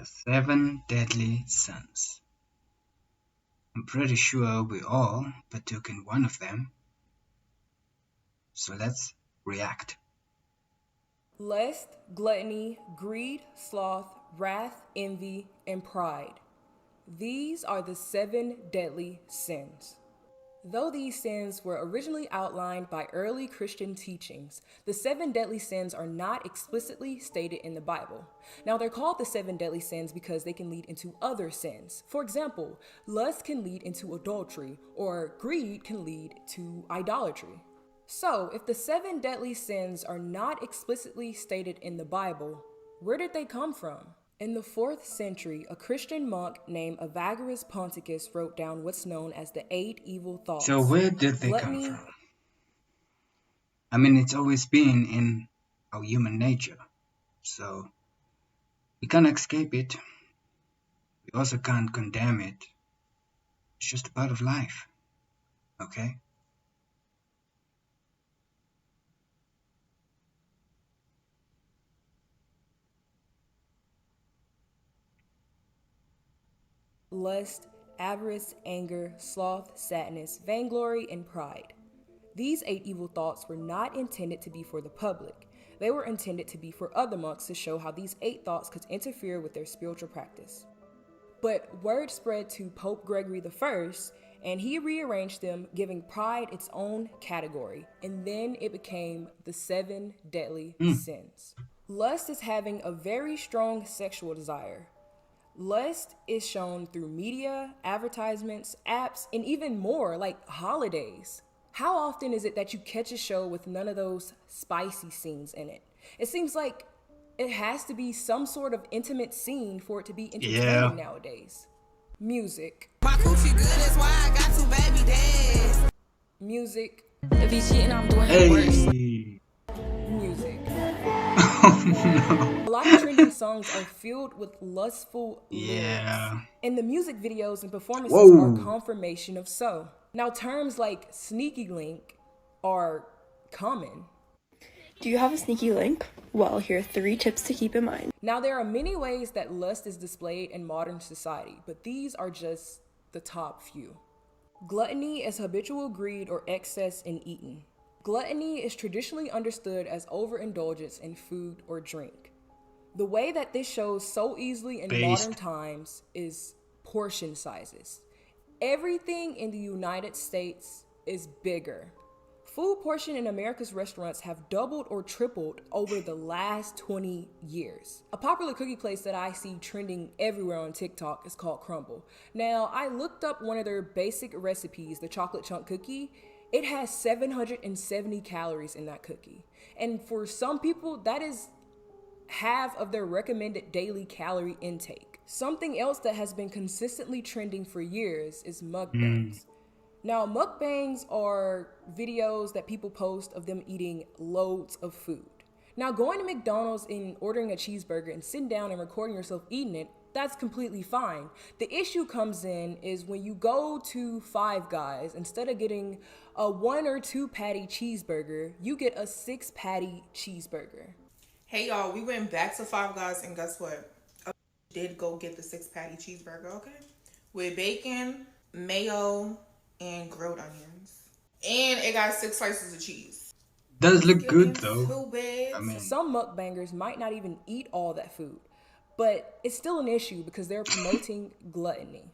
seven deadly sins. I'm pretty sure we all partook in one of them, so let's react. Lust, gluttony, greed, sloth, wrath, envy, and pride. These are the 7 deadly sins. Though these sins were originally outlined by early Christian teachings, the 7 deadly sins are not explicitly stated in the Bible. Now, they're called the 7 deadly sins because they can lead into other sins. For example, lust can lead into adultery, or greed can lead to idolatry. So, if the 7 deadly sins are not explicitly stated in the Bible, where did they come from? In the 4th century, a Christian monk named Evagrius Ponticus wrote down what's known as the 8 evil So thoughts. where did they come Gluttony. from? I mean, it's always been in our human nature, so we can't escape it. We also can't condemn it. It's just a part of life, okay? Lust, avarice, anger, sloth, sadness, vainglory, and pride. These 8 evil thoughts were not intended to be for the public. They were intended to be for other monks to show how these 8 thoughts could interfere with their spiritual practice. But word spread to Pope Gregory I, and he rearranged them, giving pride its own category, and then it became the 7 deadly sins. Lust is having a very strong sexual desire. Lust is shown through media, advertisements, apps, and even more, like holidays. How often is it that you catch a show with none of those spicy scenes in it? It seems like it has to be some sort of intimate scene for it to be Yeah. entertaining nowadays. Music. My coochie good, that's why I got 2 baby dads. Music. If he's cheating, I'm doing it worse. Hey. Music. Oh no. A lot of trending songs are filled with lustful Yeah. lyrics, and the music videos and performances Whoa. are confirmation of so. Now, terms like sneaky link are common. Do you have a sneaky link? Well, here are 3 tips to keep in mind. Now, there are many ways that lust is displayed in modern society, but these are just the top few. Gluttony is habitual greed or excess in eating. Gluttony is traditionally understood as overindulgence in food or drink. The way that this shows so easily in modern times is portion sizes. Everything in the United States is bigger. Food portion in America's restaurants have doubled or tripled over the last 20 years. A popular cookie place that I see trending everywhere on TikTok is called Crumble. Now, I looked up one of their basic recipes, the chocolate chunk cookie. It has 770 calories in that cookie. And for some people, that is half of their recommended daily calorie intake. Something else that has been consistently trending for years is mukbangs. Now, mukbangs are videos that people post of them eating loads of food. Now, going to McDonald's and ordering a cheeseburger and sitting down and recording yourself eating it, that's completely fine. The issue comes in is when you go to Five Guys, instead of getting a 1 or 2 patty cheeseburger, you get a 6 patty cheeseburger. Hey y'all, we went back to Five Guys and guess what? I did go get the 6 patty cheeseburger, okay? With bacon, mayo, and grilled onions. And it got 6 slices of cheese. Does look good Too though. bad. I mean, Some mukbangers might not even eat all that food, but it's still an issue because they're promoting gluttony.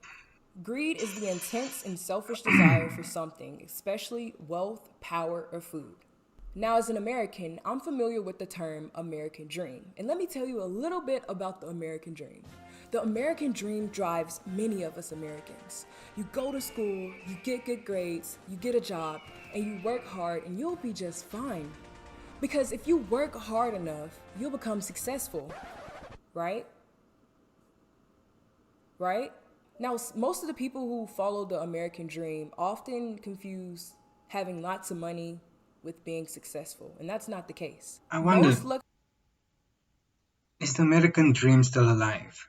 Greed is the intense and selfish desire for something, especially wealth, power, or food. Now, as an American, I'm familiar with the term American Dream, and let me tell you a little bit about the American Dream. The American Dream drives many of us Americans. You go to school, you get good grades, you get a job, and you work hard, and you'll be just fine. Because if you work hard enough, you'll become successful, right? Right? Now, most of the people who follow the American Dream often confuse having lots of money with being successful, and that's not the case. I wonder, Most is the American dream still alive?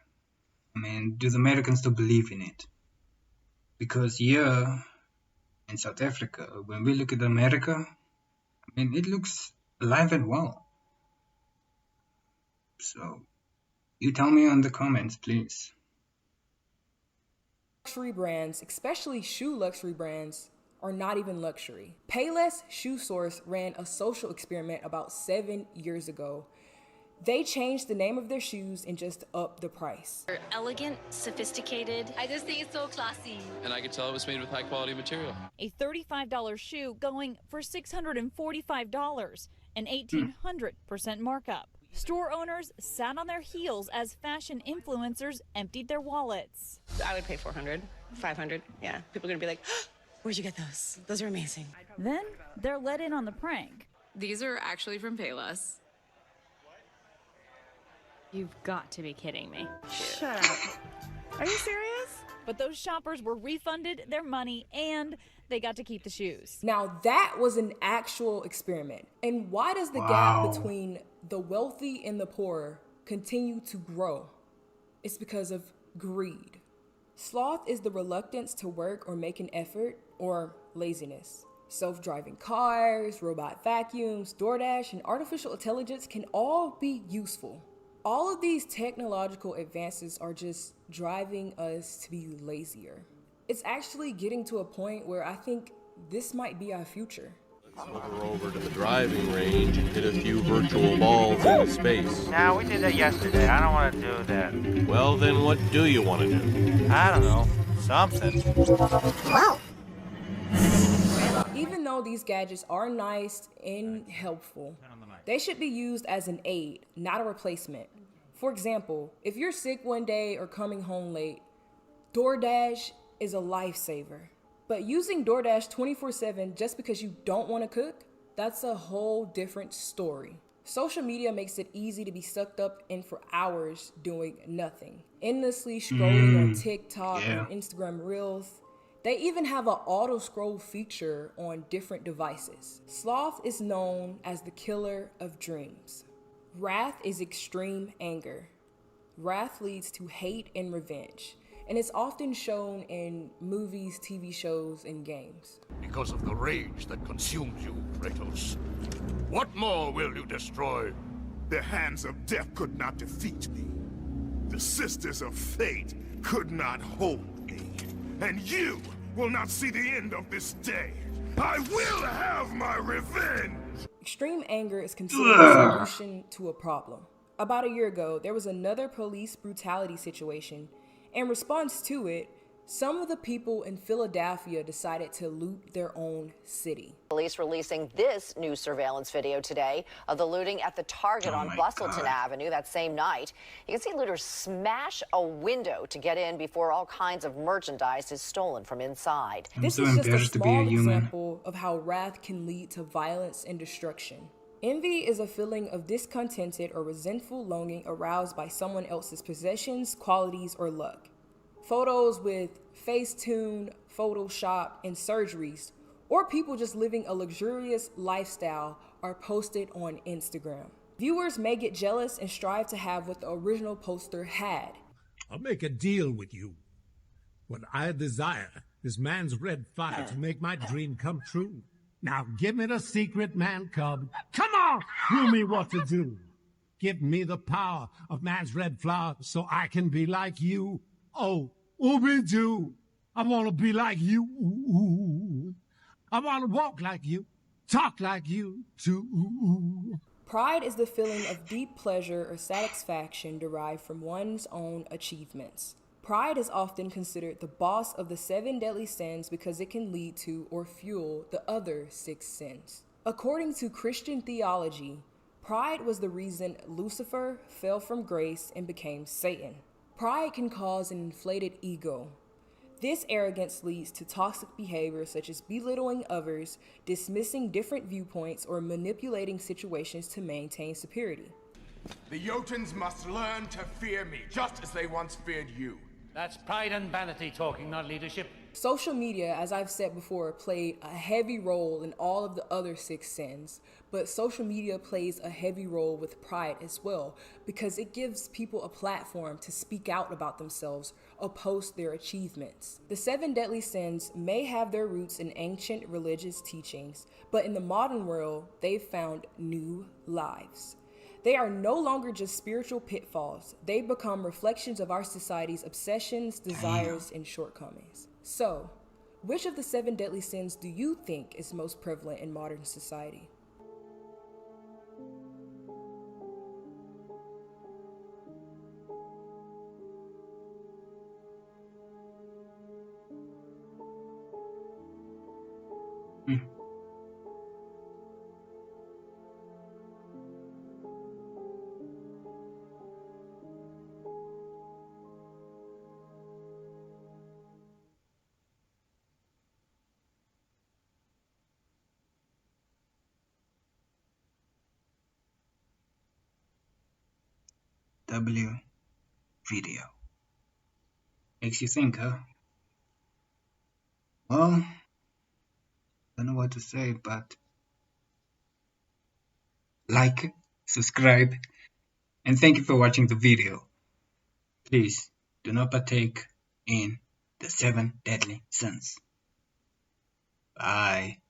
I mean, do the Americans still believe in it? Because here in South Africa, when we look at America, I mean, it looks alive and well. So, You tell me in the comments, please. Luxury brands, especially shoe luxury brands, are not even luxury. Payless Shoe Source ran a social experiment about 7 years ago. They changed the name of their shoes and just upped the price. They're elegant, sophisticated. I just think it's so classy. And I could tell it was made with high quality material. A $35 shoe going for $645, an 1,800% markup. Store owners sat on their heels as fashion influencers emptied their wallets. I would pay 400, 500. Yeah, people are gonna be like, where'd you get those? Those are amazing. Then they're let in on the prank. These are actually from Payless. You've got to be kidding me. Shut up. Are you serious? But those shoppers were refunded their money and they got to keep the shoes. Now that was an actual experiment. And why does the Wow. gap between the wealthy and the poor continue to grow? It's because of greed. Sloth is the reluctance to work or make an effort, or laziness. Self-driving cars, robot vacuums, DoorDash, and artificial intelligence can all be useful. All of these technological advances are just driving us to be lazier. It's actually getting to a point where I think this might be our future. We're over to the driving range and hit a few virtual balls in space. Now, we did that yesterday. I don't want to do that. Well, then what do you want to do? I don't know. Something. Wow. Even though these gadgets are nice and helpful, they should be used as an aid, not a replacement. For example, if you're sick one day or coming home late, DoorDash is a lifesaver. But using DoorDash 24/7 just because you don't want to cook, that's a whole different story. Social media makes it easy to be sucked up in for hours doing nothing, endlessly scrolling on TikTok and Instagram Reels. They even have an auto scroll feature on different devices. Sloth is known as the killer of dreams. Wrath is extreme anger. Wrath leads to hate and revenge, and it's often shown in movies, TV shows, and games. Because of the rage that consumes you, Kratos. What more will you destroy? The hands of death could not defeat me. The sisters of fate could not hold me. And you will not see the end of this day. I will have my revenge! Extreme anger is considered a solution to a problem. About a year ago, there was another police brutality situation. In response to it, some of the people in Philadelphia decided to loot their own city. Police releasing this new surveillance video today of the looting at the Target on Bustleton Avenue that same night. You can see looters smash a window to get in before all kinds of merchandise is stolen from inside. This is just a small example of how wrath can lead to violence and destruction. Envy is a feeling of discontented or resentful longing aroused by someone else's possessions, qualities, or luck. Photos with Facetune, Photoshop, and surgeries, or people just living a luxurious lifestyle are posted on Instagram. Viewers may get jealous and strive to have what the original poster had. I'll make a deal with you. What I desire is man's red fire to make my dream come true. Now give me the secret, man cub. Come on, show me what to do. Give me the power of man's red flower so I can be like you. Oh, Ooby-Doo, I want to be like you. I want to walk like you, talk like you, too. Pride is the feeling of deep pleasure or satisfaction derived from one's own achievements. Pride is often considered the boss of the 7 deadly sins because it can lead to or fuel the other 6 sins. According to Christian theology, pride was the reason Lucifer fell from grace and became Satan. Pride can cause an inflated ego. This arrogance leads to toxic behavior such as belittling others, dismissing different viewpoints, or manipulating situations to maintain superiority. The Jotuns must learn to fear me, just as they once feared you. That's pride and vanity talking, not leadership. Social media, as I've said before, played a heavy role in all of the other 6 sins, but social media plays a heavy role with pride as well because it gives people a platform to speak out about themselves or post their achievements. The 7 deadly sins may have their roots in ancient religious teachings, but in the modern world, they've found new lives. They are no longer just spiritual pitfalls. They become reflections of our society's obsessions, desires, and shortcomings. So, which of the 7 deadly sins do you think is most prevalent in modern society? W video. Makes you think, huh? Well, don't know what to say, but like, subscribe, and thank you for watching the video. Please do not partake in the 7 deadly sins. Bye.